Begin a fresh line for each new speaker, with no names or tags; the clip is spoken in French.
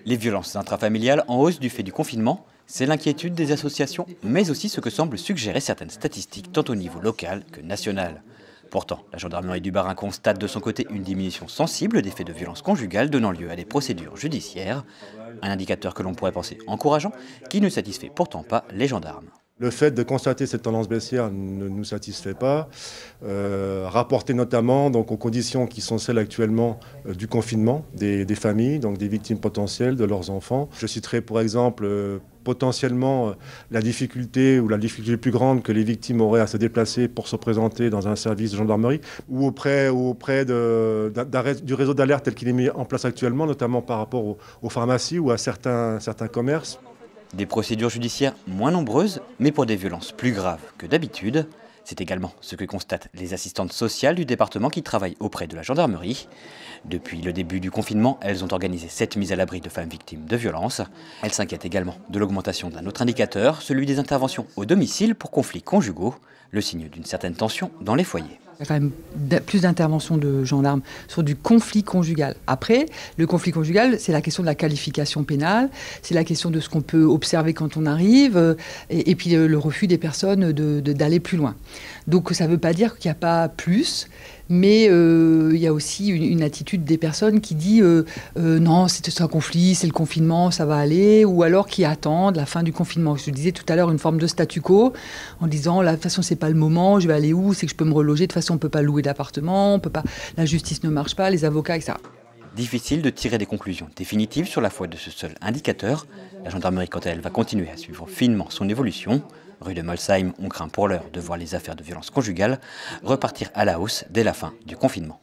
Les violences intrafamiliales en hausse du fait du confinement, c'est l'inquiétude des associations, mais aussi ce que semblent suggérer certaines statistiques tant au niveau local que national. Pourtant, la gendarmerie du Bas-Rhin constate de son côté une diminution sensible des faits de violences conjugales donnant lieu à des procédures judiciaires, un indicateur que l'on pourrait penser encourageant, qui ne satisfait pourtant pas les gendarmes.
Le fait de constater cette tendance baissière ne nous satisfait pas, rapporté notamment donc, aux conditions qui sont celles actuellement du confinement des familles, donc des victimes potentielles, de leurs enfants. Je citerai pour exemple potentiellement la difficulté ou la difficulté plus grande que les victimes auraient à se déplacer pour se présenter dans un service de gendarmerie ou auprès du réseau d'alerte tel qu'il est mis en place actuellement, notamment par rapport aux pharmacies ou à certains commerces.
Des procédures judiciaires moins nombreuses, mais pour des violences plus graves que d'habitude. C'est également ce que constatent les assistantes sociales du département qui travaillent auprès de la gendarmerie. Depuis le début du confinement, elles ont organisé 7 mises à l'abri de femmes victimes de violences. Elles s'inquiètent également de l'augmentation d'un autre indicateur, celui des interventions au domicile pour conflits conjugaux, le signe d'une certaine tension dans les foyers.
Il y a quand même plus d'interventions de gendarmes sur du conflit conjugal. Après, le conflit conjugal, c'est la question de la qualification pénale, c'est la question de ce qu'on peut observer quand on arrive, et puis le refus des personnes d'aller plus loin. Donc ça ne veut pas dire qu'il n'y a pas plus, mais il y a aussi une attitude des personnes qui dit non, c'est un conflit, c'est le confinement, ça va aller, ou alors qui attendent la fin du confinement. Je disais tout à l'heure une forme de statu quo, en disant de toute façon c'est pas le moment, je vais aller où, c'est que je peux me reloger, de toute façon on ne peut pas louer d'appartement, on peut pas, la justice ne marche pas, les avocats, etc.
Difficile de tirer des conclusions définitives sur la foi de ce seul indicateur. La gendarmerie, quant à elle, va continuer à suivre finement son évolution. Rue de Molsheim, on craint pour l'heure de voir les affaires de violence conjugale repartir à la hausse dès la fin du confinement.